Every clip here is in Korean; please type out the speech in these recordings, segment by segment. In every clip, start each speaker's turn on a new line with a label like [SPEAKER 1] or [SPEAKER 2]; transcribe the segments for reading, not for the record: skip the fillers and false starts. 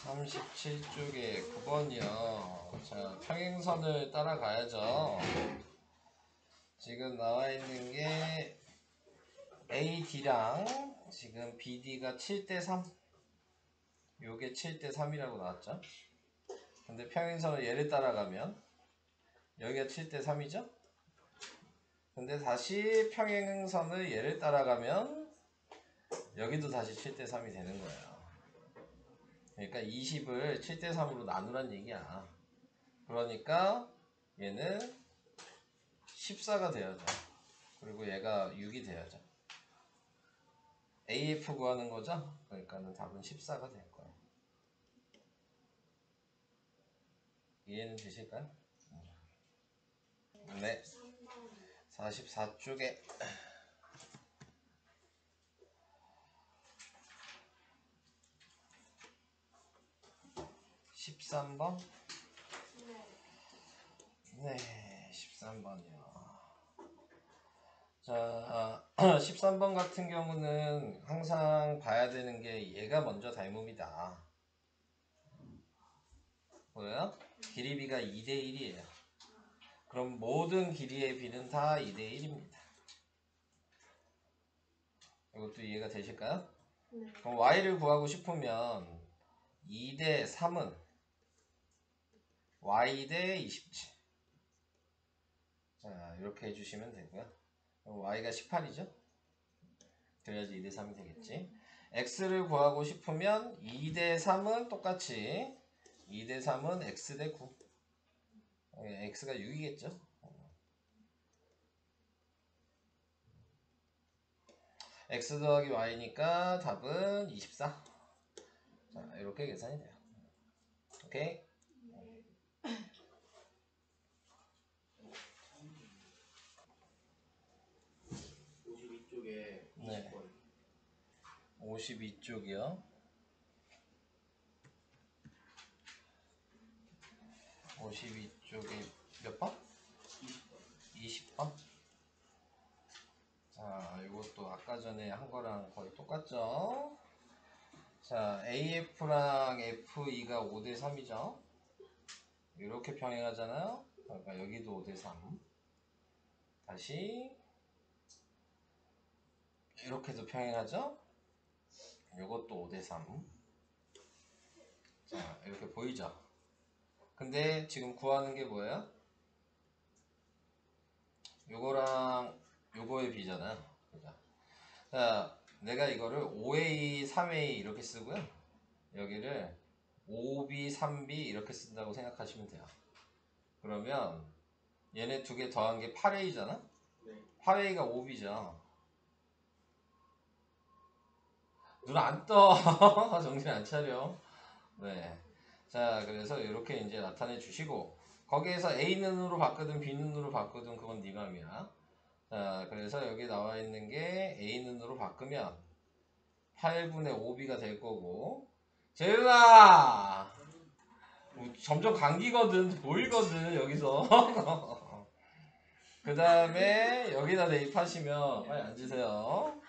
[SPEAKER 1] 37쪽에 9번이요. 자, 평행선을 따라가야죠. 지금 나와 있는 게 AD랑 지금 BD가 7대3. 요게 7대3이라고 나왔죠. 근데 평행선을 얘를 따라가면 여기가 7대3이죠. 근데 다시 평행선을 얘를 따라가면 여기도 다시 7대3이 되는 거예요. 그러니까 20을 7대3으로 나누란 얘기야. 그러니까 얘는 14가 되어야죠. 그리고 얘가 6이 되어야죠. AF 구하는 거죠? 그러니까는 답은 14가 될 거예요. 이해는 되실까요? 네. 44쪽에 13번? 네, 13번이요. 자, 13번 같은 경우는 항상 봐야 되는 게 얘가 먼저 닮음이다. 뭐예요? 길이 b가 2대1이에요. 그럼 모든 길이의 b는 다 2대1입니다. 이것도 이해가 되실까요? 네. 그럼 y를 구하고 싶으면 2대3은 y 대 27. 자, 이렇게 해주시면 되고요. 그럼 y가 18이죠? 그래야지 2대3이 되겠지. x를 구하고 싶으면 2대3은 똑같이 2대3은 x 대 9. x가 6이겠죠? x 더하기 y니까 답은 24. 자, 이렇게 계산이 돼요. 오케이? 네. 52쪽이요. 52쪽에 몇 번? 20번? 자, 이것도 아까 전에 한 거랑 거의 똑같죠? 자, AF랑 FE가 5대3이죠? 이렇게 평행하잖아요? 그러니까 여기도 5대3. 다시 이렇게도 평행하죠? 이것도 5대3. 자, 이렇게 보이죠? 근데 지금 구하는 게 뭐예요? 요거랑 요거의 비잖아요. 그죠? 자, 내가 이거를 5A, 3A 이렇게 쓰고요. 여기를 5B, 3B 이렇게 쓴다고 생각하시면 돼요. 그러면 얘네 두 개 더한 게 8A잖아? 네. 8A가 5B죠. 눈 안 떠. 정신 안 차려. 네. 자, 그래서 이렇게 이제 나타내 주시고, 거기에서 A눈으로 바꾸든 B눈으로 바꾸든 그건 네 맘이야. 자, 그래서 여기 나와 있는 게 A눈으로 바꾸면 8분의 5B가 될 거고, 재윤아! 점점 감기거든, 보이거든, 여기서. 그 다음에 여기다 대입하시면, 빨리 앉으세요.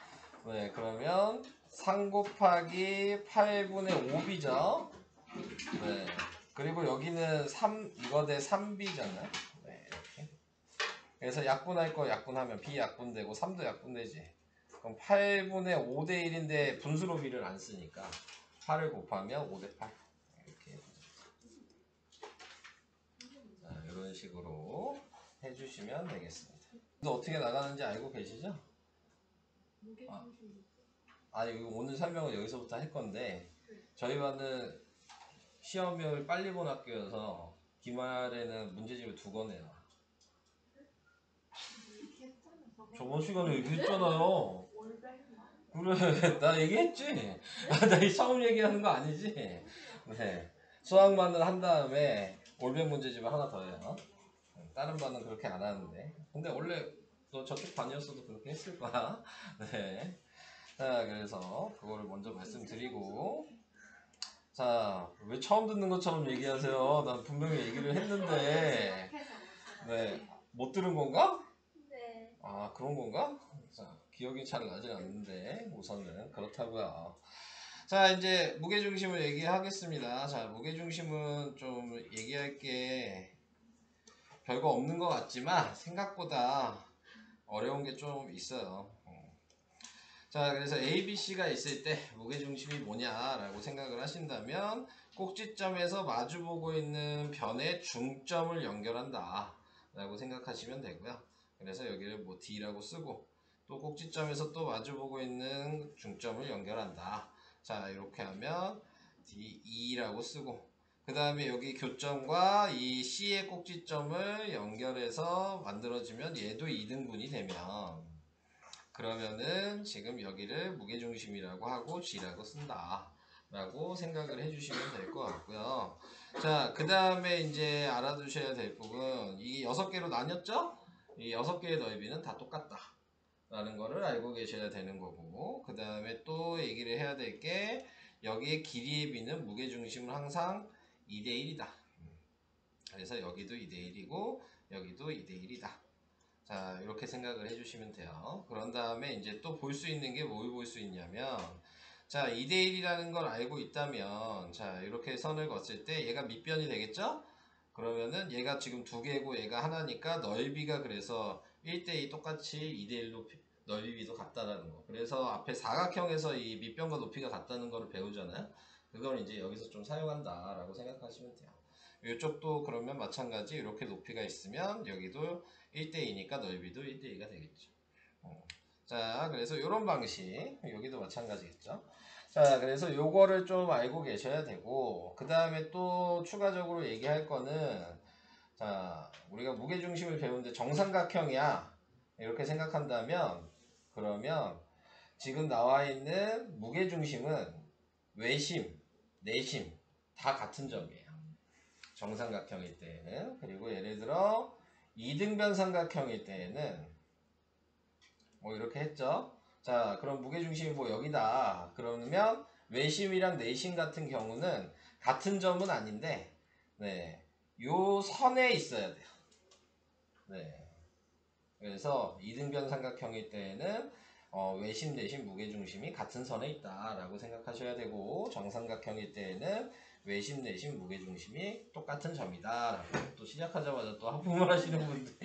[SPEAKER 1] 네, 그러면 3 곱하기 8분의 5B죠. 네. 그리고 여기는 3, 이거 대 3B잖아요. 네, 이렇게. 그래서 약분할 거 약분하면 B 약분되고 3도 약분되지. 그럼 8분의 5대 1인데 분수로 B를 안 쓰니까 8을 곱하면 5대 8. 이렇게. 자, 이런 식으로 해주시면 되겠습니다. 이거 어떻게 나가는지 알고 계시죠? 아니, 오늘 설명은 여기서부터 할 건데, 저희 반은 시험을 빨리 본 학교여서 기말에는 문제집을 2권 해요. 저번 시간에 얘기했잖아요. 그래, 나 얘기했지? 나 처음 얘기하는 거 아니지? 네. 수학만을 한 다음에 올백 문제집을 하나 더 해요. 다른 반은 그렇게 안 하는데. 근데 원래 너 저쪽 반이었어도 그렇게 했을 거야. 네. 자, 그래서 그거를 먼저 말씀드리고. 자, 왜 처음 듣는 것처럼 얘기하세요? 난 분명히 얘기를 했는데. 네. 못 들은 건가?
[SPEAKER 2] 네.
[SPEAKER 1] 아, 그런 건가? 자, 기억이 잘 나지 않는데 우선은 그렇다고요. 자, 이제 무게중심을 얘기하겠습니다. 자, 무게중심은 좀 얘기할 게 별거 없는 것 같지만 생각보다 어려운 게 좀 있어요. 자, 그래서 A, B, C가 있을 때 무게중심이 뭐냐라고 생각을 하신다면 꼭지점에서 마주보고 있는 변의 중점을 연결한다 라고 생각하시면 되고요. 그래서 여기를 뭐 D라고 쓰고 또 꼭지점에서 또 마주보고 있는 중점을 연결한다. 자, 이렇게 하면 D2라고 쓰고 그 다음에 여기 교점과 이 C의 꼭지점을 연결해서 만들어지면 얘도 2등분이 되면 그러면은 지금 여기를 무게중심이라고 하고 G라고 쓴다 라고 생각을 해주시면 될 것 같고요. 자, 그 다음에 이제 알아두셔야 될 부분, 이 6개로 나뉘었죠? 이 6개의 넓이는 다 똑같다 라는 거를 알고 계셔야 되는 거고, 그 다음에 또 얘기를 해야 될 게 여기의 길이의 비는 무게중심은 항상 2대1이다. 그래서 여기도 2대1이고 여기도 2대1이다. 자, 이렇게 생각을 해주시면 돼요. 그런 다음에 이제 또 볼 수 있는 게 뭘 볼 수 있냐면, 자, 2대1이라는 걸 알고 있다면, 자, 이렇게 선을 그었을 때 얘가 밑변이 되겠죠? 그러면은 얘가 지금 2개고 얘가 하나니까 넓이가 그래서 1대2 똑같이 2대1로 넓이비도 같다라는 거. 그래서 앞에 사각형에서 이 밑변과 높이가 같다는 거를 배우잖아요. 그걸 이제 여기서 좀 사용한다라고 생각하시면 돼요. 이쪽도 그러면 마찬가지 이렇게 높이가 있으면 여기도 1대2니까 넓이도 1대2가 되겠죠. 자, 그래서 이런 방식, 여기도 마찬가지겠죠. 자, 그래서 요거를 좀 알고 계셔야 되고, 그 다음에 또 추가적으로 얘기할 거는, 자, 우리가 무게중심을 배우는데 정삼각형이야. 이렇게 생각한다면, 그러면 지금 나와 있는 무게중심은 외심, 내심 다 같은 점이에요. 정삼각형일 때에는. 그리고 예를 들어, 이등변 삼각형일 때에는 뭐 이렇게 했죠. 자, 그럼 무게중심이 뭐 여기다. 그러면 외심이랑 내심 같은 경우는 같은 점은 아닌데, 네, 요 선에 있어야 돼요. 네, 그래서 이등변 삼각형일 때에는 외심, 내심, 무게중심이 같은 선에 있다라고 생각하셔야 되고, 정삼각형일 때에는 외심, 내심, 무게중심이 똑같은 점이다라고 또 시작하자마자 또 하품을 하시는 분들,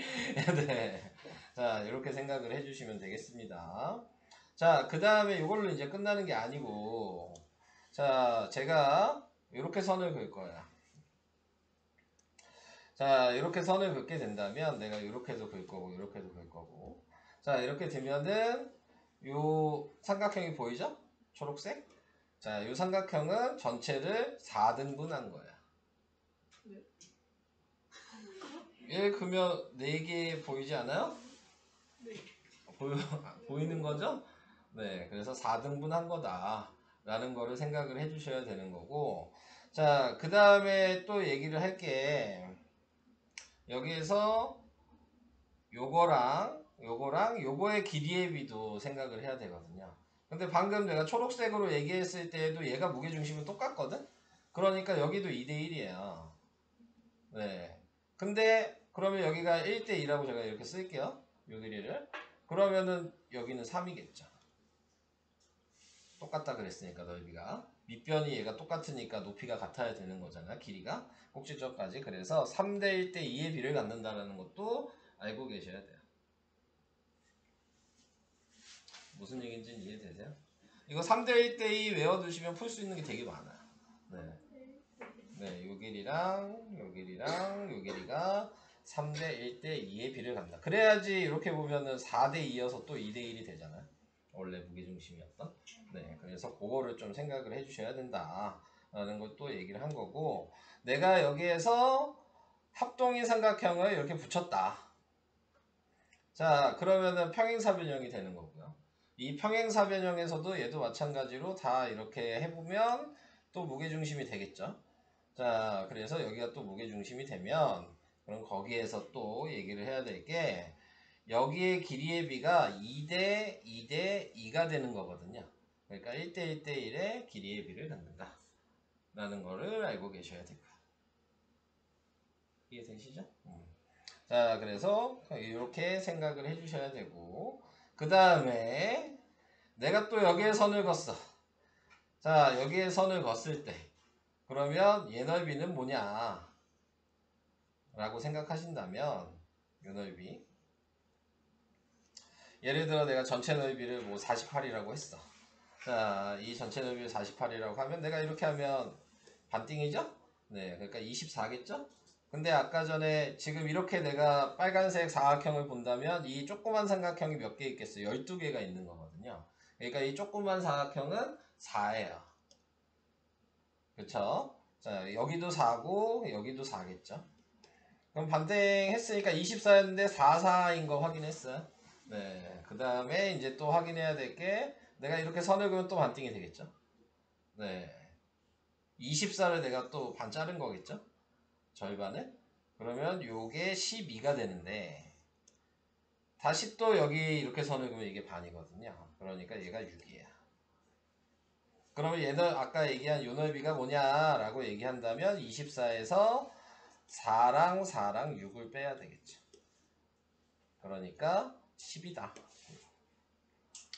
[SPEAKER 1] 네, 자, 이렇게 생각을 해주시면 되겠습니다. 자, 그 다음에 이걸로 이제 끝나는 게 아니고, 자, 제가 이렇게 선을 그을 거야. 자, 이렇게 선을 긋게 된다면 내가 이렇게도 그을 거고, 이렇게도 그을 거고. 자, 이렇게 되면은 요 삼각형이 보이죠? 초록색? 자, 요 삼각형은 전체를 4등분한 거야. 얘 그러면 4개 보이지 않아요? 보이는 거죠? 네, 그래서 4등분 한 거다 라는 거를 생각을 해주셔야 되는 거고, 자, 그 다음에 또 얘기를 할게. 여기에서 요거랑 요거의 길이의 비도 생각을 해야 되거든요. 근데 방금 내가 초록색으로 얘기했을 때에도 얘가 무게중심은 똑같거든? 그러니까 여기도 2대1이에요. 네. 근데 그러면 여기가 1대2라고 제가 이렇게 쓸게요. 요 길이를. 그러면은 여기는 3이겠죠. 똑같다 그랬으니까 넓이가. 밑변이 얘가 똑같으니까 높이가 같아야 되는 거잖아. 길이가. 꼭지점까지. 그래서 3대 1대 2의 비를 갖는다는 것도 알고 계셔야 돼요. 무슨 얘기인지는 이해되세요? 이거 3대 1대 2 외워두시면 풀 수 있는 게 되게 많아요. 네. 네, 요 길이랑 요 길이랑 요 길이가 3대 1대 2의 비를 갖는다. 그래야지 이렇게 보면은 4대 2여서 또 2대 1이 되잖아요. 원래 무게중심이었던. 네, 그래서 그거를 좀 생각을 해주셔야 된다 라는 것도 얘기를 한 거고, 내가 여기에서 합동인 삼각형을 이렇게 붙였다. 자, 그러면은 평행사변형이 되는 거고요. 이 평행사변형에서도 얘도 마찬가지로 다 이렇게 해보면 또 무게중심이 되겠죠. 자, 그래서 여기가 또 무게중심이 되면 그럼 거기에서 또 얘기를 해야 될 게 여기의 길이의 비가 2대 2대 2가 되는 거거든요. 그러니까 1대 1대 1의 길이의 비를 갖는다 라는 거를 알고 계셔야 되고요. 이해되시죠? 자, 그래서 이렇게 생각을 해주셔야 되고, 그 다음에 내가 또 여기에 선을 그었어. 자, 여기에 선을 걷을 때 그러면 얘 넓이는 뭐냐 라고 생각하신다면 요 넓이, 예를 들어 내가 전체 넓이를 뭐 48이라고 했어. 자, 이 전체 넓이를 48이라고 하면 내가 이렇게 하면 반띵이죠? 네, 그러니까 24겠죠? 근데 아까 전에 지금 이렇게 내가 빨간색 사각형을 본다면 이 조그만 삼각형이 몇 개 있겠어요? 12개가 있는 거거든요. 그러니까 이 조그만 사각형은 4예요. 그쵸? 자, 여기도 4고 여기도 4겠죠? 그럼 반띵했으니까 24였는데 44인 거 확인했어요. 네, 그 다음에 이제 또 확인해야 될 게 내가 이렇게 선을 그으면 또 반띵이 되겠죠? 네, 24를 내가 또 반 자른 거겠죠? 절반을? 그러면 요게 12가 되는데 다시 또 여기 이렇게 선을 그으면 이게 반이거든요. 그러니까 얘가 6이에요. 그러면 얘는 아까 얘기한 요 넓이가 뭐냐라고 얘기한다면 24에서 4랑 4랑 6을 빼야 되겠죠. 그러니까 10이다.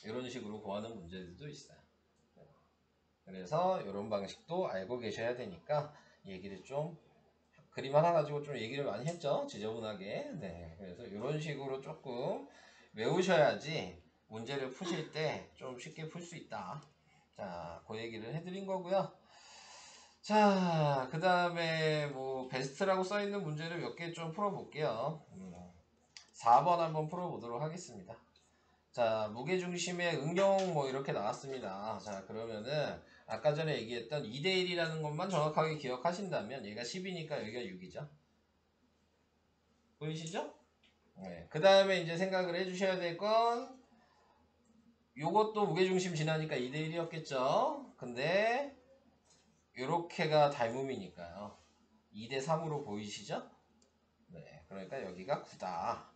[SPEAKER 1] 이런 식으로 구하는 문제들도 있어요. 그래서 이런 방식도 알고 계셔야 되니까 얘기를 좀 그림 하나 가지고 좀 얘기를 많이 했죠. 지저분하게. 네. 그래서 이런 식으로 조금 외우셔야지 문제를 푸실 때 좀 쉽게 풀 수 있다. 자, 그 얘기를 해드린 거고요. 자, 그 다음에 뭐 베스트라고 써있는 문제를 몇 개 좀 풀어볼게요. 4번 한번 풀어보도록 하겠습니다. 자, 무게중심의 응용 뭐 이렇게 나왔습니다. 자, 그러면은 아까 전에 얘기했던 2대1이라는 것만 정확하게 기억하신다면 얘가 10이니까 여기가 6이죠. 보이시죠? 네. 그 다음에 이제 생각을 해주셔야 될 건 요것도 무게중심 지나니까 2대1이었겠죠. 근데 요렇게가 닮음이니까요. 2대3으로 보이시죠? 네. 그러니까 여기가 9다.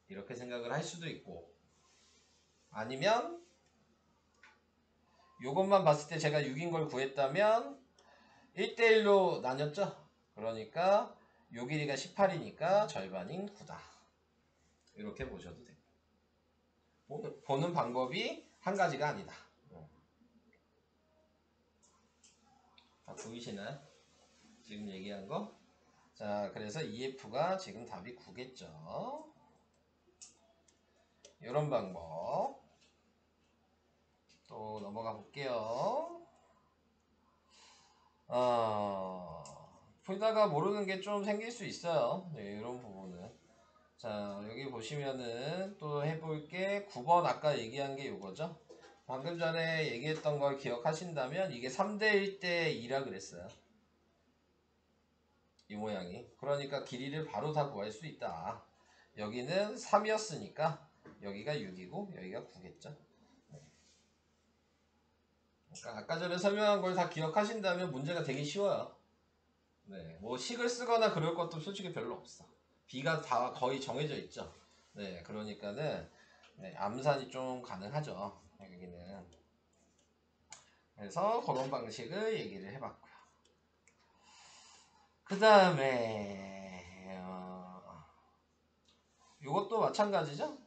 [SPEAKER 1] 이렇게 생각을 할 수도 있고 아니면 요것만 봤을 때 제가 6인 걸 구했다면 1대1로 나뉘었죠? 그러니까 요 길이가 18이니까 절반인 9다. 이렇게 보셔도 돼요. 보는 방법이 한 가지가 아니다. 다 보이시나요? 지금 얘기한 거? 자, 그래서 EF가 지금 답이 9겠죠? 이런 방법. 또 넘어가 볼게요. 풀다가 모르는 게 좀 생길 수 있어요. 네, 이런 부분은. 자, 여기 보시면은 또 해볼 게 9번 아까 얘기한 게 요거죠. 방금 전에 얘기했던 걸 기억하신다면 이게 3대 1대 2라 그랬어요. 이 모양이. 그러니까 길이를 바로 다 구할 수 있다. 여기는 3이었으니까 여기가 6이고 여기가 9겠죠. 그러니까 아까 전에 설명한 걸 다 기억하신다면 문제가 되게 쉬워요. 네, 뭐 식을 쓰거나 그럴 것도 솔직히 별로 없어. B가 다 거의 정해져 있죠. 네, 그러니까는 네, 암산이 좀 가능하죠. 여기는. 그래서 그런 방식을 얘기를 해봤고요. 그 다음에 이것도 마찬가지죠.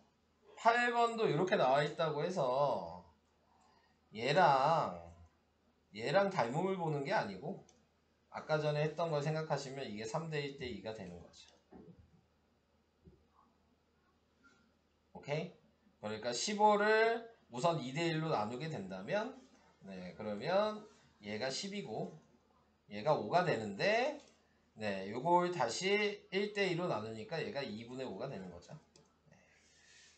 [SPEAKER 1] 8번도 이렇게 나와 있다고 해서 얘랑 닮음을 보는 게 아니고 아까 전에 했던 걸 생각하시면 이게 3대 1대 2가 되는 거죠. 오케이? 그러니까 15를 우선 2대 1로 나누게 된다면 네, 그러면 얘가 10이고 얘가 5가 되는데 네, 요걸 다시 1대 2로 나누니까 얘가 2분의 5가 되는 거죠. 네.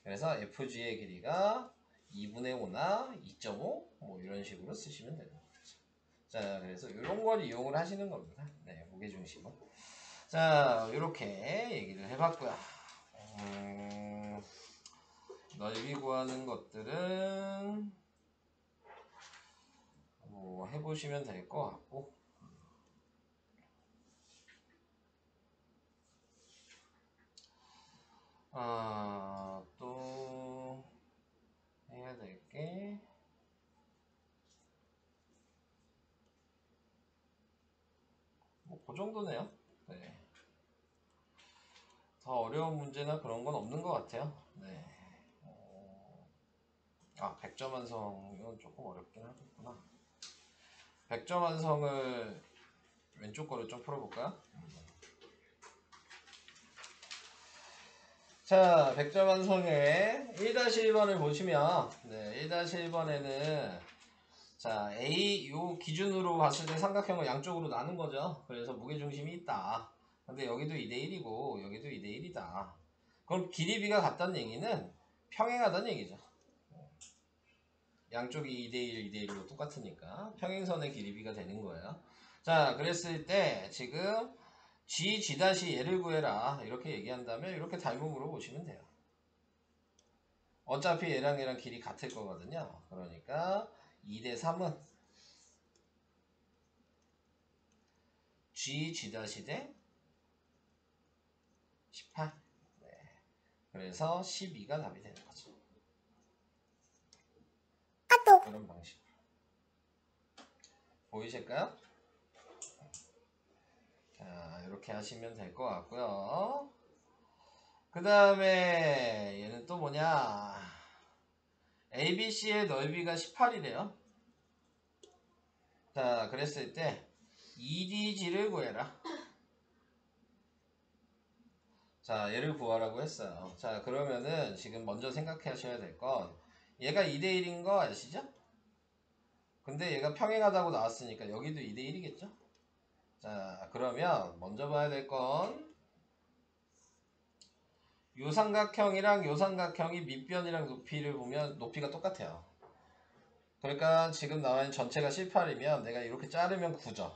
[SPEAKER 1] 그래서 FG의 길이가 2분의 5나 2.5 뭐 이런 식으로 쓰시면 되는 거죠. 자, 그래서 이런 걸 이용을 하시는 겁니다. 네, 무게중심은. 자, 이렇게 얘기를 해봤고요. 넓이 구하는 것들은 뭐 해보시면 될 것 같고 또 해야 될 게 뭐 그 정도네요. 네. 더 어려운 문제나 그런 건 없는 것 같아요. 네. 100점 완성 이건 조금 어렵긴 하겠구나. 100점 완성을 왼쪽 거를 좀 풀어볼까요? 자, 100점 완성의 1-1번을 보시면, 네, 1-1번에는, 자, A, 요 기준으로 봤을 때 삼각형을 양쪽으로 나눈 거죠. 그래서 무게중심이 있다. 근데 여기도 2대1이고, 여기도 2대1이다. 그럼 길이 B가 같다는 얘기는 평행하다는 얘기죠. 양쪽이 2대1, 2대1로 똑같으니까 평행선의 길이 B가 되는 거예요. 자, 그랬을 때 지금 G, G' 얘를 구해라 이렇게 얘기한다면 이렇게 닮은 물어보시면 돼요. 어차피 얘랑 길이 같을 거거든요. 그러니까 2대3은 G, G' 대 18. 네. 그래서 12가 답이 되는 거죠. 이런 방식으로 보이실까요? 자, 이렇게 하시면 될 것 같고요. 그 다음에 얘는 또 뭐냐, ABC의 넓이가 18이래요. 자, 그랬을 때 EDG를 구해라. 자, 얘를 구하라고 했어요. 자, 그러면은 지금 먼저 생각하셔야 될 건 얘가 2대1인 거 아시죠? 근데 얘가 평행하다고 나왔으니까 여기도 2대1이겠죠? 자, 그러면 먼저 봐야 될 건 요 삼각형이랑 요 삼각형이 밑변이랑 높이를 보면 높이가 똑같아요. 그러니까 지금 나와 있는 전체가 18이면 내가 이렇게 자르면 9죠.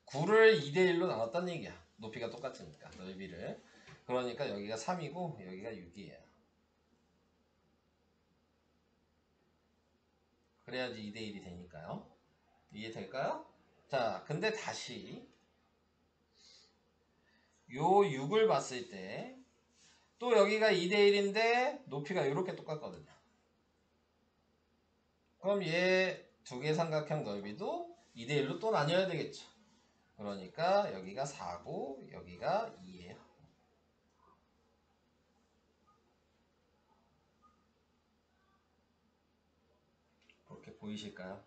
[SPEAKER 1] 9를 2대1로 나눴다는 얘기야. 높이가 똑같으니까 넓이를. 그러니까 여기가 3이고 여기가 6이에요. 그래야지 2대1이 되니까요. 이해될까요? 자, 근데 다시 요 6을 봤을 때 또 여기가 2대1인데 높이가 이렇게 똑같거든요. 그럼 얘 두 개 삼각형 넓이도 2대1로 또 나뉘어야 되겠죠. 그러니까 여기가 4고 여기가 2예요. 그렇게 보이실까요?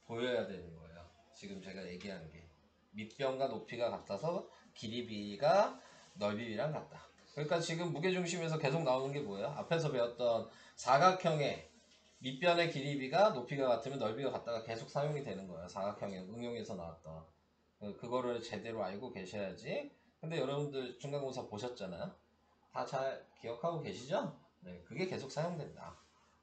[SPEAKER 1] 보여야 되는 거예요. 지금 제가 얘기한 게 밑변과 높이가 같아서 길이 B가 넓이 B랑 같다. 그러니까 지금 무게중심에서 계속 나오는 게 뭐예요? 앞에서 배웠던 사각형의 밑변의 길이 B가 높이가 같으면 넓이가 같다가 계속 사용이 되는 거예요. 사각형의 응용에서 나왔던 그거를 제대로 알고 계셔야지. 근데 여러분들 중간고사 보셨잖아요. 다 잘 기억하고 계시죠? 네, 그게 계속 사용된다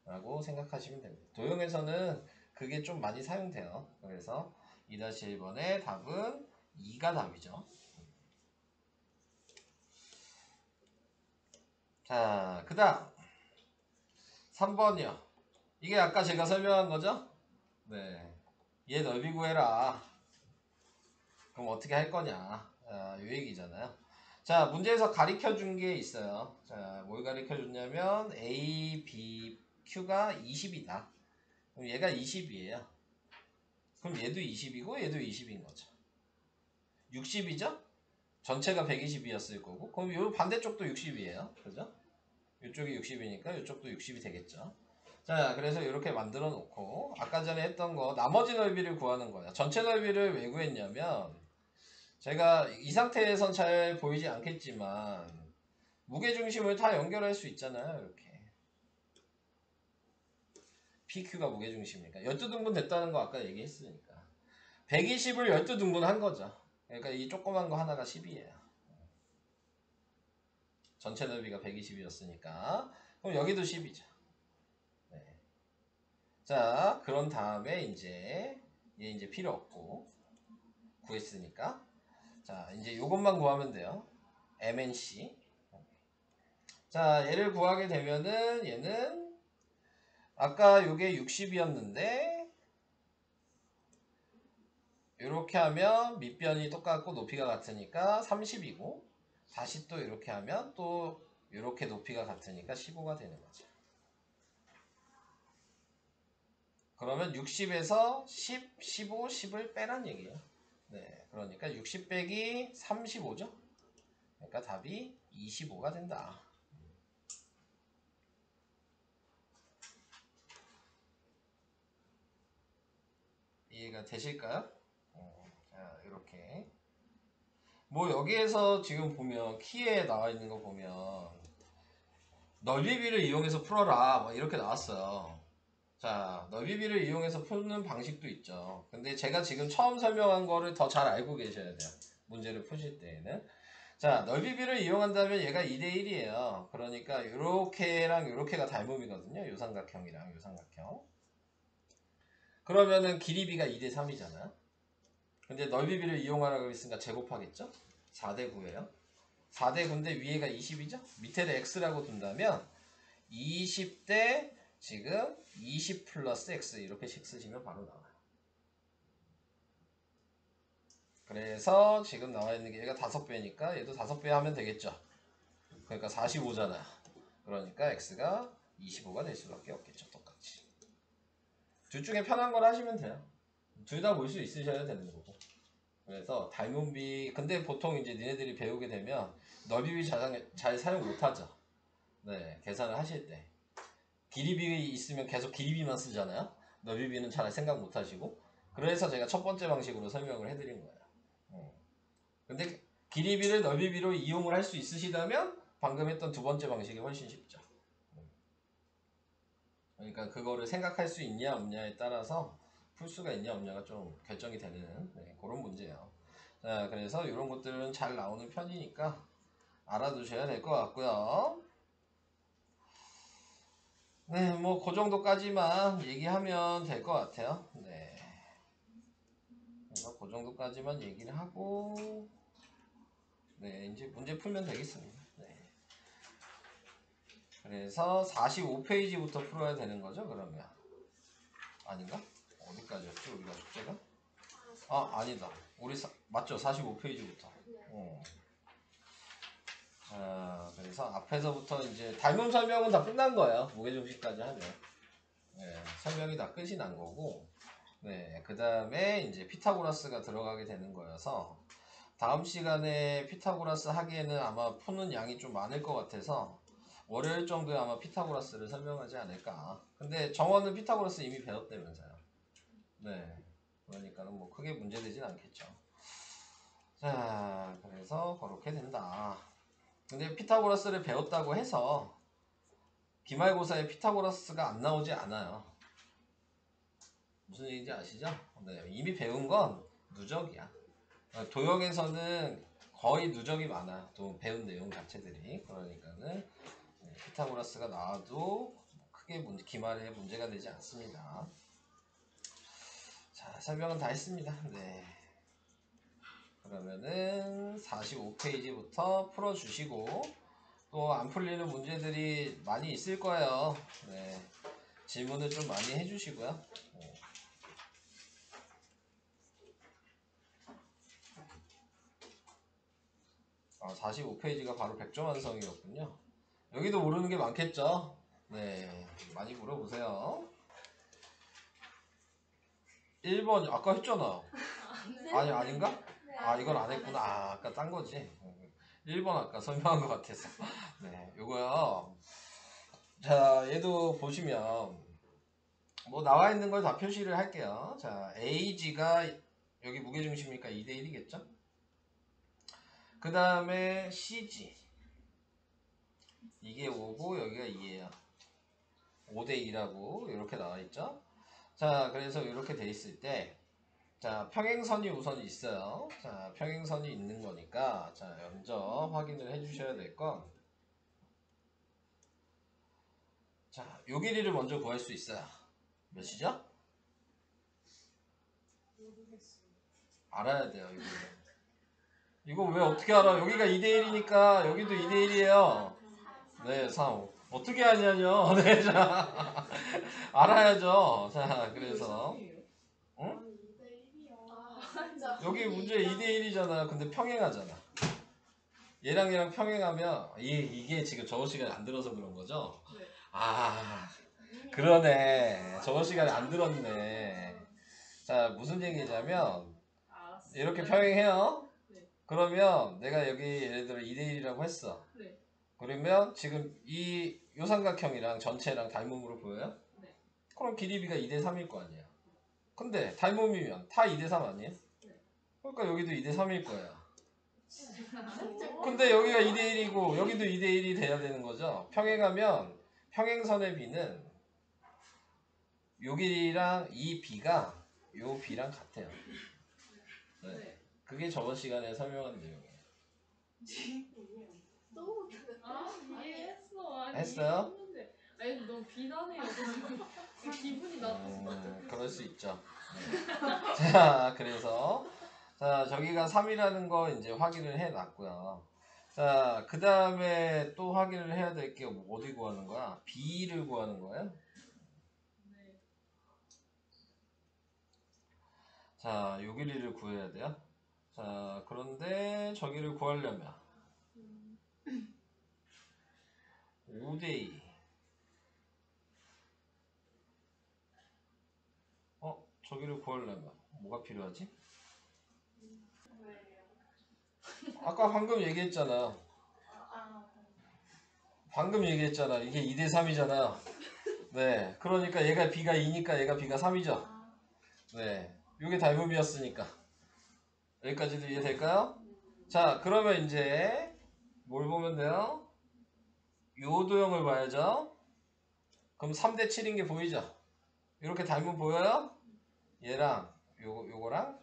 [SPEAKER 1] 라고 생각하시면 됩니다. 도형에서는 그게 좀 많이 사용돼요. 그래서 2-1번의 답은 2가 답이죠. 자, 그 다음 3번이요. 이게 아까 제가 설명한 거죠? 네, 얘 넓이 구해라. 그럼 어떻게 할 거냐, 이 얘기잖아요. 자, 문제에서 가르쳐 준 게 있어요. 자, 뭘 가르쳐 줬냐면 A, B, Q가 20이다. 그럼 얘가 20이에요. 그럼 얘도 20이고 얘도 20인 거죠. 60이죠? 전체가 120이었을 거고, 그럼 이 반대쪽도 60이에요. 그죠? 이쪽이 60이니까 이쪽도 60이 되겠죠. 자, 그래서 이렇게 만들어 놓고 아까 전에 했던 거 나머지 넓이를 구하는 거야. 전체 넓이를 왜 구했냐면 제가 이 상태에선 잘 보이지 않겠지만 무게중심을 다 연결할 수 있잖아요. 이렇게 PQ가 무게중심이니까 12등분 됐다는 거 아까 얘기했으니까 120을 12등분 한 거죠. 그러니까 이 조그만 거 하나가 10이에요. 전체 넓이가 120이었으니까 그럼 여기도 10이죠. 네. 자, 그런 다음에 이제 얘 이제 필요 없고 구했으니까 자, 이제 요것만 구하면 돼요. MNC. 자, 얘를 구하게 되면은 얘는 아까 요게 60이었는데 이렇게 하면 밑변이 똑같고 높이가 같으니까 30이고 다시 또 이렇게 하면 또 이렇게 높이가 같으니까 15가 되는 거죠. 그러면 60에서 10, 15, 10을 빼란 얘기예요. 네, 그러니까 60 빼기 35죠. 그러니까 답이 25가 된다. 이해가 되실까요? 자, 이렇게. 뭐 여기에서 지금 보면 키에 나와 있는 거 보면 넓이비를 이용해서 풀어라 뭐 이렇게 나왔어요. 자, 넓이비를 이용해서 푸는 방식도 있죠. 근데 제가 지금 처음 설명한 거를 더 잘 알고 계셔야 돼요. 문제를 푸실 때에는. 자, 넓이비를 이용한다면 얘가 2대1이에요. 그러니까 요렇게랑 요렇게가 닮음이거든요. 요 삼각형이랑 요 삼각형. 그러면은 길이비가 2대3이잖아요. 근데 넓이비를 이용하라고 했으니까 제곱하겠죠? 4대9예요. 4대9인데 위에가 20이죠? 밑에를 x라고 둔다면 20대 지금 20 플러스 x 이렇게씩 쓰시면 바로 나와요. 그래서 지금 나와 있는 게 얘가 5배니까 얘도 5배 하면 되겠죠. 그러니까 45잖아요. 그러니까 x가 25가 될 수밖에 없겠죠. 똑같이. 둘 중에 편한 걸 하시면 돼요. 둘 다 볼 수 있으셔야 되는 거고. 그래서 닮음비 근데 보통 이제 니네들이 배우게 되면 넓이비 잘 사용 못하죠. 네, 계산을 하실 때 길이비 있으면 계속 길이비만 쓰잖아요. 넓이비는 잘 생각 못하시고. 그래서 제가 첫 번째 방식으로 설명을 해드린 거예요. 근데 길이비를 넓이비로 이용을 할 수 있으시다면 방금 했던 두 번째 방식이 훨씬 쉽죠. 그러니까 그거를 생각할 수 있냐 없냐에 따라서 풀 수가 있냐 없냐가 좀 결정이 되는 그런 문제예요. 자, 그래서 이런 것들은 잘 나오는 편이니까 알아두셔야 될 것 같고요. 네, 뭐 그 정도까지만 얘기하면 될 것 같아요. 네, 그래서 그 정도까지만 얘기를 하고 네, 이제 문제 풀면 되겠습니다. 네. 그래서 45페이지부터 풀어야 되는 거죠, 그러면? 아닌가? 어디까지였지, 우리가 숙제가? 아, 아니다. 우리 맞죠? 45페이지부터. 자, 그래서 앞에서부터 이제 닮음 설명은 다 끝난 거예요. 무게중심까지 하면. 네, 설명이 다 끝이 난 거고. 네, 그 다음에 이제 피타고라스가 들어가게 되는 거여서 다음 시간에 피타고라스 하기에는 아마 푸는 양이 좀 많을 것 같아서 월요일 정도에 아마 피타고라스를 설명하지 않을까. 근데 정원은 피타고라스 이미 배웠다면서요. 네, 그러니까는 뭐 크게 문제되진 않겠죠. 자, 그래서 그렇게 된다. 근데 피타고라스를 배웠다고 해서 기말고사에 피타고라스가 안 나오지 않아요. 무슨 얘기인지 아시죠? 네, 이미 배운 건 누적이야. 도형에서는 거의 누적이 많아. 또 배운 내용 자체들이. 그러니까는 피타고라스가 나와도 크게 기말에 문제가 되지 않습니다. 자, 설명은 다 했습니다. 네. 그러면은 45페이지부터 풀어주시고 또 안 풀리는 문제들이 많이 있을 거예요. 네. 질문을 좀 많이 해주시고요. 45페이지가 바로 100점 완성이었군요. 여기도 모르는 게 많겠죠? 네, 많이 물어보세요. 1번 아까 했잖아. 아니, 아닌가? 아, 이건 안 했구나. 아, 아까 딴 거지. 1번 아까 설명한 것 같아서. 네, 요거요. 자, 얘도 보시면 뭐 나와 있는 걸 다 표시를 할게요. 자, AG가 여기 무게중심이니까 2대1이겠죠? 그 다음에 CG 이게 5고 여기가 2예요. 5대2라고 이렇게 나와 있죠? 자, 그래서 이렇게 돼 있을 때 자, 평행선이 우선 있어요. 자, 평행선이 있는 거니까 자, 먼저 확인을 해 주셔야 될 건 자, 요 길이를 먼저 구할 수 있어요. 몇이죠? 알아야 돼요, 이거. 이거 왜 어떻게 알아? 여기가 2대1이니까 여기도 2대1이에요. 네, 3. 어떻게 하냐뇨. 네, 자. 알아야죠. 자, 그래서 응? 여기 문제 2대1이잖아. 근데 평행하잖아. 얘랑 평행하면 이게 지금 저거 시간에 안 들어서 그런 거죠? 아, 그러네. 저거 시간에 안 들었네. 자, 무슨 얘기냐면 이렇게 평행해요. 그러면 내가 여기 예를 들어 2대1이라고 했어. 그러면 지금 이 요삼각형이랑 전체랑 닮음으로 보여요? 그럼 길이비가 2대3일 거 아니에요. 근데 닮음이면 다 2대3 아니에요? 그러니까 여기도 2대3일 거야. 근데 여기가 2대1이고 여기도 2대1이 돼야 되는 거죠. 평행하면 평행선의 비는 여기랑 이 B가 요 B랑 같아요. 네. 그게 저번 시간에 설명한 내용이에요.
[SPEAKER 2] 이해했어. 아니,
[SPEAKER 1] 했어요?
[SPEAKER 2] 이해했는데. 아니 너무 비난해요. 기분이 나빠서.
[SPEAKER 1] 그럴 수 있죠. 네. 자, 그래서 자 저기가 3이라는 거 이제 확인을 해놨고요. 자, 그 다음에 또 확인을 해야 될 게 어디 구하는 거야? B를 구하는 거예요?
[SPEAKER 2] 네.
[SPEAKER 1] 자, 요 길이를 구해야 돼요. 자, 그런데 저기를 구하려면 5대2 저기를 구하려면 뭐가 필요하지? 아까 방금 얘기했잖아. 방금 얘기했잖아. 이게 2대3이잖아. 네, 그러니까 얘가 B가 2니까 얘가 B가 3이죠. 네, 이게 닮음이었으니까. 여기까지도 이해될까요? 자, 그러면 이제 뭘 보면 돼요? 요 도형을 봐야죠. 그럼 3대7인 게 보이죠? 이렇게 닮음 보여요? 얘랑 요거랑.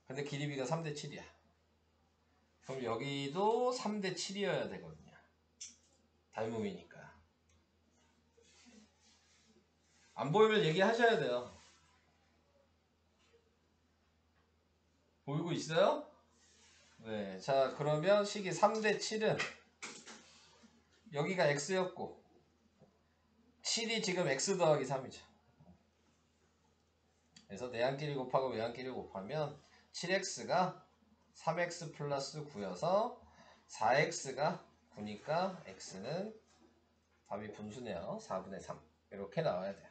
[SPEAKER 1] 근데 길이 B가 3대7이야. 그럼 여기도 3대7이어야 되거든요. 닮음이니까. 안 보이면 얘기하셔야 돼요. 보이고 있어요? 네. 자, 그러면 식이 3대7은 여기가 x였고 7이 지금 x 더하기 3이죠. 그래서 내항끼리 곱하고 외항끼리 곱하면 7x가 3x 플러스 9여서 4x가 9니까 x는 답이 분수네요. 4분의 3 이렇게 나와야 돼요.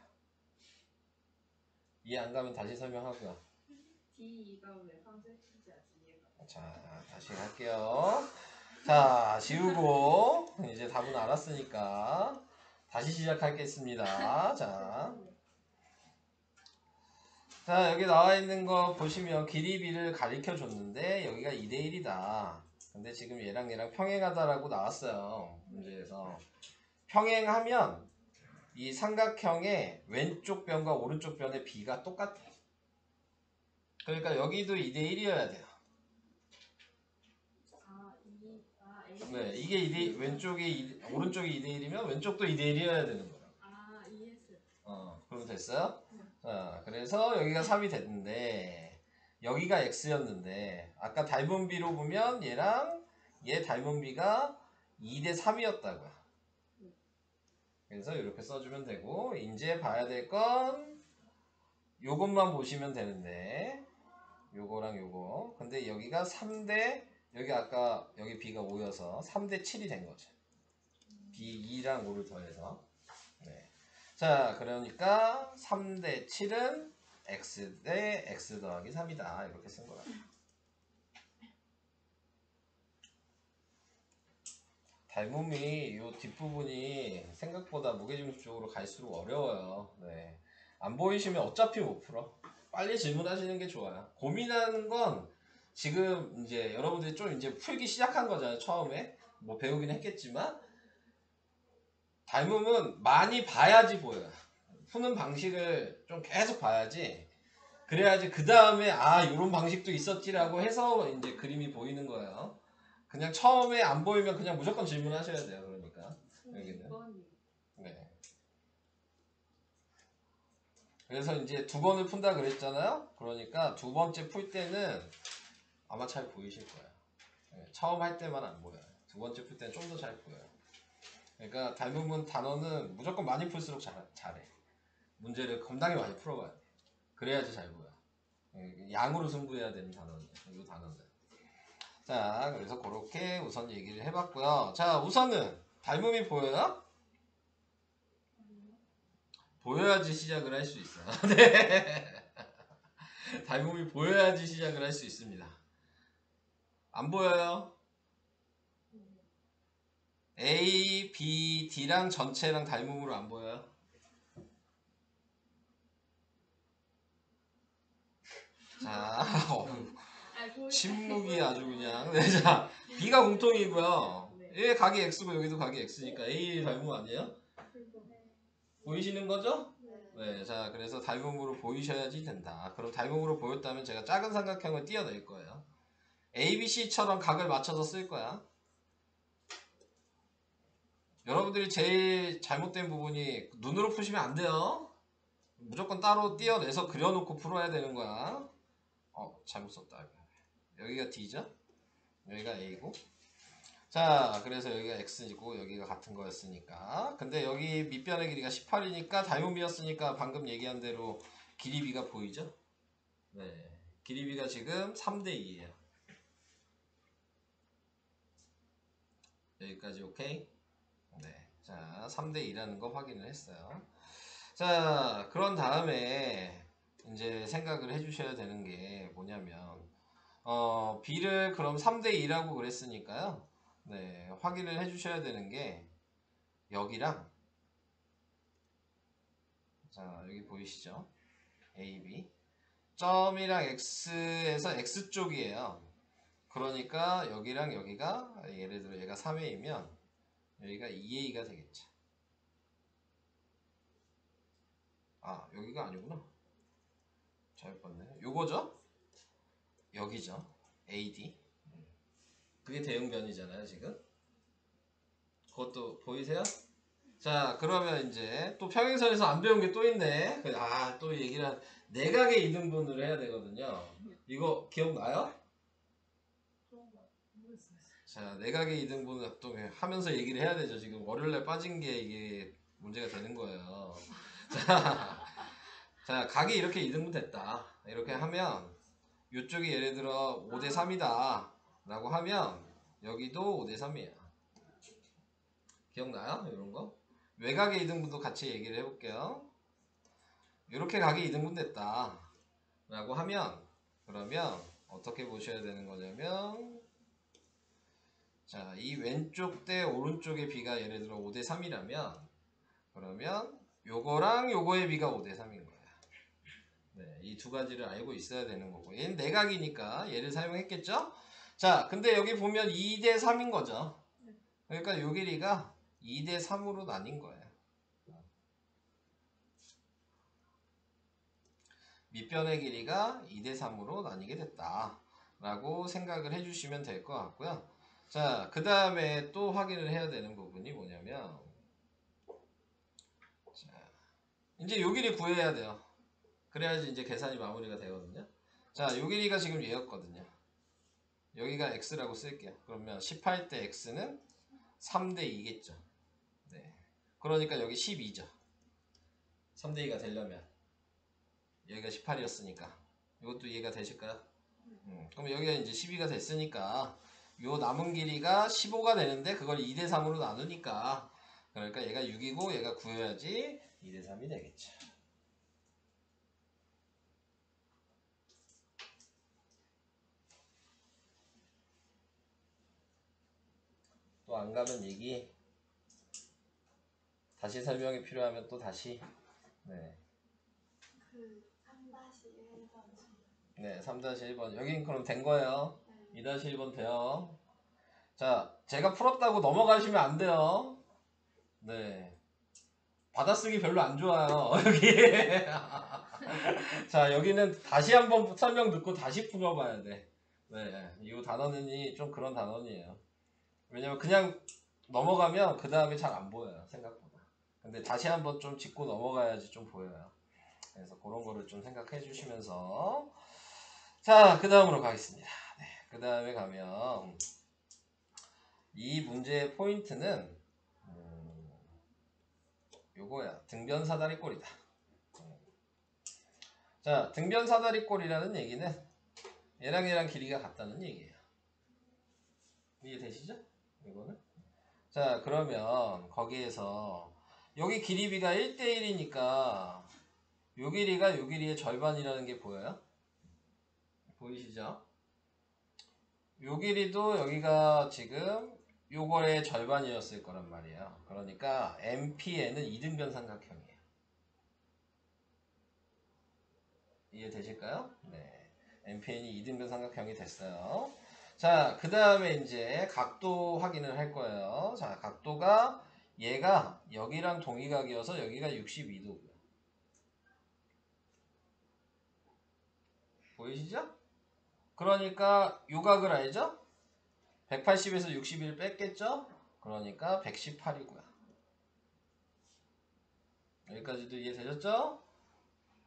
[SPEAKER 1] 이해 안 가면 다시 설명하고요.
[SPEAKER 2] D2가 왜 3cm지?
[SPEAKER 1] 자, 다시 할게요. 자, 지우고 이제 답은 알았으니까 다시 시작하겠습니다. 자, 여기 나와 있는 거 보시면 길이 B를 가리켜 줬는데 여기가 2대1이다. 근데 지금 얘랑 평행하다라고 나왔어요. 문제에서. 평행하면 이 삼각형의 왼쪽 변과 오른쪽 변의 B가 똑같아. 그러니까 여기도 2대1이어야 돼요. 네, 이게 왼쪽이 오른쪽이 2대1이면 왼쪽도 2대1이어야 되는 거야.
[SPEAKER 2] 이해했어요.
[SPEAKER 1] 그럼 됐어요? 자, 그래서 여기가 3이 됐는데 여기가 x였는데 아까 닮은 B로 보면 얘랑 얘 닮은 B가 2대3이었다고요. 그래서 이렇게 써주면 되고 이제 봐야 될 건 요것만 보시면 되는데 요거랑 요거. 근데 여기가 3대 여기 아까 여기 B가 5여서 3대7이 된 거죠. B 2랑 5를 더해서. 네. 자, 그러니까 3대7은 x 대 x 더하기 3이다. 이렇게 쓴 거야. 닮음이 요 뒷부분이 생각보다 무게중심 쪽으로 갈수록 어려워요. 네. 안 보이시면 어차피 못 풀어. 빨리 질문하시는 게 좋아요. 고민하는 건 지금 이제 여러분들이 좀 이제 풀기 시작한 거잖아요. 처음에. 뭐 배우긴 했겠지만 닮음은 많이 봐야지 보여요. 푸는 방식을 좀 계속 봐야지. 그래야지 그 다음에 이런 방식도 있었지라고 해서 이제 그림이 보이는 거예요. 그냥 처음에 안 보이면 그냥 무조건 질문하셔야 돼요. 그러니까 여기는. 네. 그래서 이제 두 번을 푼다 그랬잖아요. 그러니까 두 번째 풀 때는 아마 잘 보이실 거예요. 네. 처음 할 때만 안 보여요. 두 번째 풀 때는 좀 더 잘 보여요. 그러니까 닮은 단어는 무조건 많이 풀수록 잘해. 문제를 겁나게 많이 풀어봐야 돼. 그래야지 잘 보여. 양으로 승부해야 되는 단어는 이 단어는. 자, 그래서 그렇게 우선 얘기를 해봤고요. 자, 우선은 닮음이 보여요? 보여야지 시작을 할 수 있어요. 네. 닮음이 보여야지 시작을 할 수 있습니다. 안 보여요? A, B, D랑 전체랑 닮음으로 안 보여요? 자,
[SPEAKER 2] 거의
[SPEAKER 1] 침묵이 아주 그냥. 네, 자, B가 공통이고요. 얘 각이 X고 여기도 각이 X니까 A 닮음 아니에요? 보이시는 거죠? 네, 자, 그래서 닮음으로 보이셔야지 된다. 그럼 닮음으로 보였다면 제가 작은 삼각형을 띄어낼 거예요. ABC처럼 각을 맞춰서 쓸 거야. 여러분들이 제일 잘못된 부분이 눈으로 푸시면 안 돼요. 무조건 따로 띄어내서 그려놓고 풀어야 되는 거야. 잘못 썼다. 여기가 D죠? 여기가 A고. 자, 그래서 여기가 X이고 여기가 같은 거였으니까. 근데 여기 밑변의 길이가 18이니까 닮음이었으니까 방금 얘기한 대로 길이 B가 보이죠? 네. 길이 B가 지금 3대 2예요. 여기까지 오케이? 네. 자, 3대 2라는 거 확인을 했어요. 자, 그런 다음에 이제 생각을 해주셔야 되는 게 뭐냐면 B를 그럼 3대 2라고 그랬으니까요. 네, 확인을 해주셔야 되는 게 여기랑 자, 여기 보이시죠? A, B 점이랑 X에서 X쪽이에요. 그러니까 여기랑 여기가 예를 들어 얘가 3A면 여기가 2A가 되겠죠. 여기가 아니구나. 잘못 봤네. 요거죠? 여기죠. AD. 그게 대응변이잖아요, 지금. 그것도 보이세요? 자, 그러면 이제 또 평행선에서 안 배운 게 또 있네. 또 얘기를 내각의 이등분을 해야 되거든요. 이거 기억나요? 자, 내각의 이등분을 또 하면서 얘기를 해야 되죠. 지금 월요일날 빠진 게 이게 문제가 되는 거예요. 자, 각이 이렇게 이등분 됐다. 이렇게 하면 이쪽이 예를 들어 5대 3이다 라고 하면 여기도 5대 3이에요. 기억나요? 이런 거? 외곽의 이등분도 같이 얘기를 해볼게요. 이렇게 각이 이등분 됐다 라고 하면 그러면 어떻게 보셔야 되는 거냐면 자, 이 왼쪽 대 오른쪽의 B가 예를 들어 5대 3이라면 그러면 요거랑 요거의 B가 5대 3인 거야. 네, 이 두 가지를 알고 있어야 되는 거고 얘는 내각이니까 얘를 사용했겠죠? 자, 근데 여기 보면 2대 3인 거죠. 그러니까 요 길이가 2대 3으로 나뉜 거예요. 밑변의 길이가 2대 3으로 나뉘게 됐다 라고 생각을 해주시면 될 것 같고요. 자, 그 다음에 또 확인을 해야 되는 부분이 뭐냐면 자, 이제 요 길이 구해야 돼요. 그래야지 이제 계산이 마무리가 되거든요. 자, 요 길이가 지금 얘였거든요. 여기가 x라고 쓸게요. 그러면 18대 x는 3대 2겠죠. 네. 그러니까 여기 12죠. 3대 2가 되려면 여기가 18이었으니까 이것도 이해가 되실까요? 그럼 여기가 이제 12가 됐으니까 요 남은 길이가 15가 되는데 그걸 2대 3으로 나누니까 그러니까 얘가 6이고 얘가 9여야지 2대 3이 되겠죠. 또 안 가면 얘기 다시 설명이 필요하면 또 다시 네.
[SPEAKER 3] 그 3-1번
[SPEAKER 1] 네, 3-1번 여긴 그럼 된 거예요. 2-1번 돼요. 자, 제가 풀었다고 넘어가시면 안 돼요. 네. 받아쓰기 별로 안 좋아요. 여기. 자, 여기는 다시 한번 설명 듣고 다시 풀어봐야 돼. 네, 이 단원이 좀 그런 단원이에요. 왜냐면 그냥 넘어가면 그 다음에 잘 안 보여요, 생각보다. 근데 다시 한번 좀 짚고 넘어가야지 좀 보여요. 그래서 그런 거를 좀 생각해 주시면서 자, 그 다음으로 가겠습니다. 네, 그 다음에 가면 이 문제의 포인트는 요거야. 등변 사다리꼴이다. 자, 등변 사다리꼴이라는 얘기는 얘랑 길이가 같다는 얘기예요. 이해되시죠? 이거는? 자, 그러면 거기에서 여기 길이 B가 1대1이니까 요 길이가 요 길이의 절반이라는 게 보여요? 보이시죠? 요 길이도 여기가 지금 요거의 절반이었을 거란 말이에요. 그러니까 MPN은 이등변 삼각형이에요. 이해되실까요? 네. NPN이 2등변 삼각형이 됐어요. 자, 그 다음에 이제 각도 확인을 할 거예요. 자, 각도가 얘가 여기랑 동의각이어서 여기가 62도고요. 보이시죠? 그러니까 요 각을 알죠? 180에서 61 뺐겠죠? 그러니까 118이고요. 여기까지도 이해되셨죠?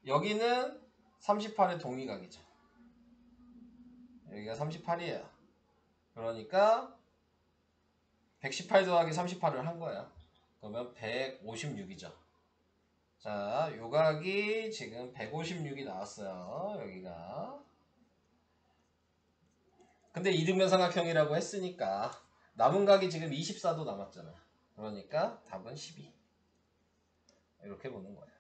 [SPEAKER 1] 여기는 38의 동의각이죠. 여기가 38이에요. 그러니까 118 더하기 38을 한 거야. 그러면 156이죠. 자, 요각이 지금 156이 나왔어요. 여기가. 근데 이등변 삼각형이라고 했으니까 남은 각이 지금 24도 남았잖아요. 그러니까 답은 12. 이렇게 보는 거예요.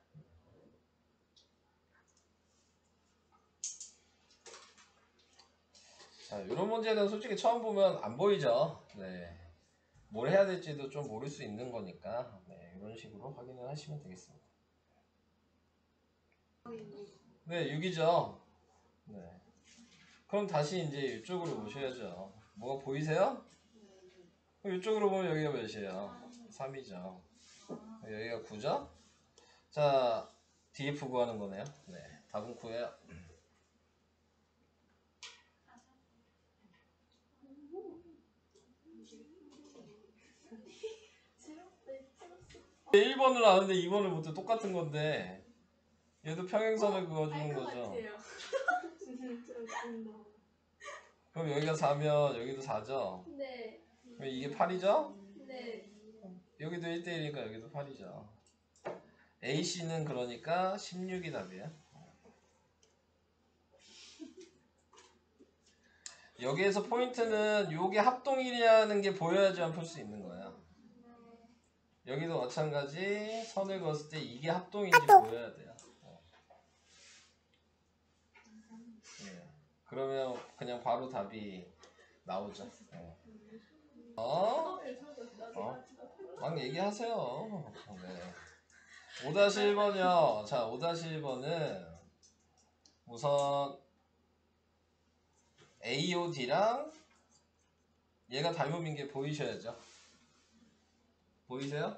[SPEAKER 1] 자, 이런 문제는 솔직히 처음 보면 안 보이죠. 네. 뭘 해야 될지도 좀 모를 수 있는 거니까 네, 이런 식으로 확인을 하시면 되겠습니다. 네, 6이죠. 네. 그럼 다시 이제 이쪽으로 보셔야죠. 뭐가 보이세요? 그럼 이쪽으로 보면 여기가 몇이에요? 3이죠. 여기가 9죠? 자, DF 구하는 거네요. 네, 답은 9예요.
[SPEAKER 3] 네,
[SPEAKER 1] 1번을 아는데 2번을 못해. 똑같은 건데 얘도 평행선을 그어주는
[SPEAKER 3] 알것
[SPEAKER 1] 거죠.
[SPEAKER 3] 같아요. 진짜 웃긴다.
[SPEAKER 1] 그럼 여기가 4면 여기도 4죠?
[SPEAKER 3] 네.
[SPEAKER 1] 그럼 이게 8이죠?
[SPEAKER 3] 네.
[SPEAKER 1] 여기도 1대1이니까 여기도 8이죠. AC는 그러니까 16이 답이에요. 여기에서 포인트는 요게 합동일이라는 게 보여야지만 풀 수 있는 거야. 여기도 마찬가지 선을 그었을 때 이게 합동인지 보여야 돼요. 네. 그러면 그냥 바로 답이 나오죠. 어? 막 얘기하세요. 네. 5-1번이요. 자, 5-1번은 우선 AOD랑 얘가 닮음인 게 보이셔야죠. 보이세요?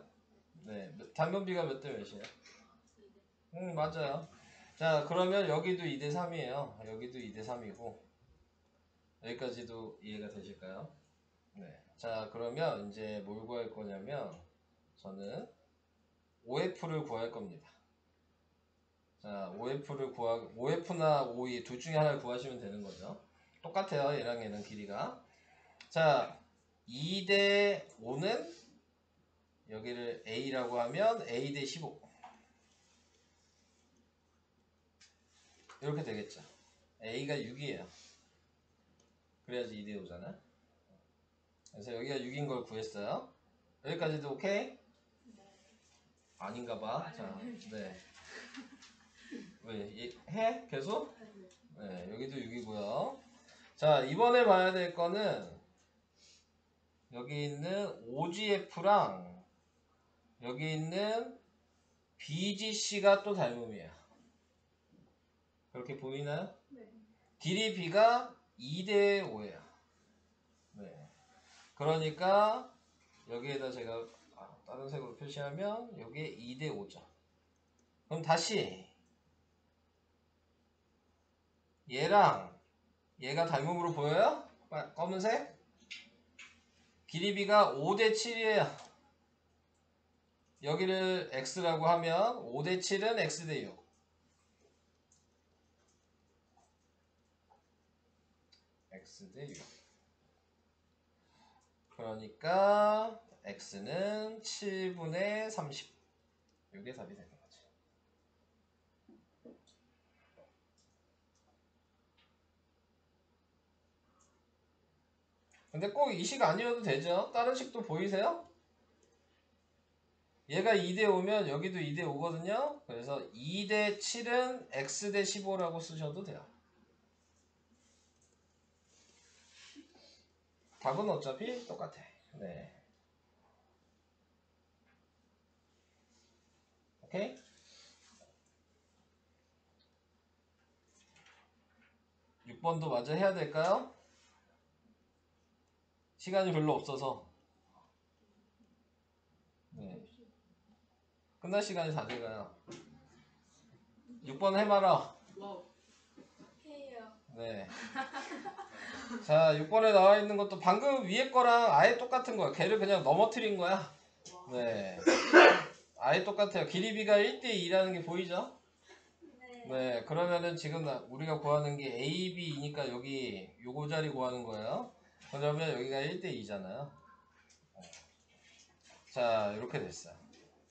[SPEAKER 1] 네. 닮음비가 몇 대 몇이에요? 맞아요. 자, 그러면 여기도 2대3이에요. 여기도 2대3이고 여기까지도 이해가 되실까요? 네. 자, 그러면 이제 뭘 구할 거냐면 저는 OF를 구할 겁니다. 자, OF나 OE 둘 중에 하나를 구하시면 되는 거죠. 똑같아요. 얘랑 얘는 길이가. 자, 2대 5는 여기를 A라고 하면 A 대 15. 이렇게 되겠죠. A가 6이에요. 그래야지 2대 5잖아. 그래서 여기가 6인 걸 구했어요. 여기까지도 오케이? 아닌가 봐. 자, 네. 왜? 해? 계속? 네, 여기도 6이고요. 자, 이번에 봐야 될 거는 여기 있는 OGF랑 여기 있는 BGC가 또 닮음이에요. 그렇게 보이나요?
[SPEAKER 3] 네.
[SPEAKER 1] 길이 B가 2대 5예요. 네. 그러니까 여기에다 제가 다른 색으로 표시하면 여기에 2대 5죠. 그럼 다시 얘랑 얘가 닮음으로 보여요? 검은색? 길이 B가 5대 7이에요. 여기를 X라고 하면 5대 7은 X 대 6. X 대 6. 그러니까 X는 7분의 30. 이게 답이 되는 거지. 근데 꼭 이 식 아니어도 되죠. 다른 식도 보이세요? 얘가 2대 5면 여기도 2대 5거든요. 그래서 2대 7은 X 대 15라고 쓰셔도 돼요. 답은 어차피 똑같아. 네. 오케이? 6번도 마저 해야 될까요? 시간이 별로 없어서. 네. 끝날 시간이 다 돼가요. 6번 해봐라.
[SPEAKER 3] 해요.
[SPEAKER 1] 네. 자, 6번에 나와 있는 것도 방금 위에 거랑 아예 똑같은 거야. 걔를 그냥 넘어뜨린 거야. 네. 아예 똑같아요. 길이비가 1대2라는 게 보이죠?
[SPEAKER 3] 네.
[SPEAKER 1] 네. 그러면은 지금 우리가 구하는 게 A, B이니까 여기 요거 자리 구하는 거예요. 그러면 여기가 1대2잖아요. 자, 이렇게 됐어요.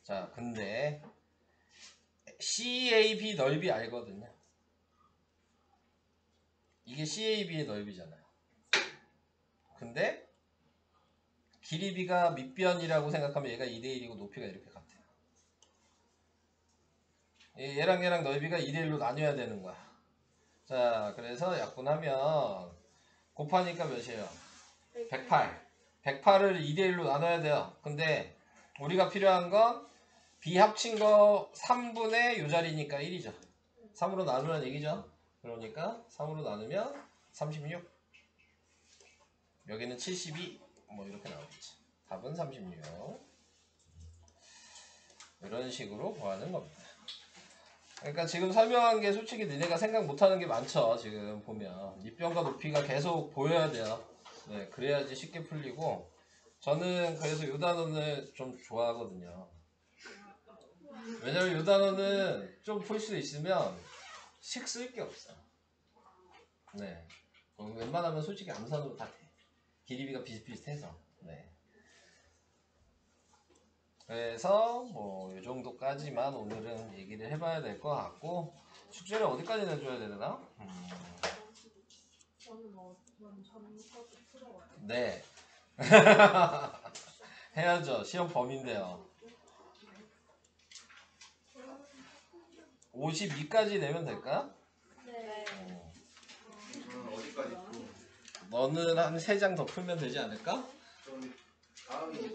[SPEAKER 1] 자, 근데 CAB 넓이 알거든요. 이게 CAB의 넓이잖아요. 근데 길이비가 밑변이라고 생각하면 얘가 2대1이고 높이가 이렇게 같아요. 얘랑 얘랑 넓이가 2대1로 나뉘어야 되는 거야. 자, 그래서 약분하면 곱하니까 몇이에요? 108. 108을 2대1로 나눠야 돼요. 근데 우리가 필요한 건 B 합친 거 3분의 요 자리니까 1이죠. 3으로 나누는 얘기죠. 그러니까 3으로 나누면 36. 여기는 72. 뭐 이렇게 나오겠지. 답은 36. 이런 식으로 구하는 겁니다. 그러니까 지금 설명한 게 솔직히 니네가 생각 못하는 게 많죠. 지금 보면 밑변과 높이가 계속 보여야 돼요. 네, 그래야지 쉽게 풀리고. 저는 그래서 요 단어는 좀 좋아하거든요. 왜냐면 요 단어는 좀 풀 수 있으면 식 쓸 게 없어. 네, 웬만하면 솔직히 암산으로 다 돼. 길이비가 비슷비슷해서. 네. 그래서 뭐 이 정도까지만 오늘은 얘기를 해봐야 될 것 같고, 숙제를 어디까지 내줘야 되나?
[SPEAKER 3] 저는 전서도 풀어와요.
[SPEAKER 1] 네. 해야죠. 시험 범인데요. 52까지 내면 될까?
[SPEAKER 3] 네.
[SPEAKER 4] 저는 어디까지 풀고
[SPEAKER 1] 너는 한 3장 더 풀면 되지 않을까?
[SPEAKER 4] 좀 다음이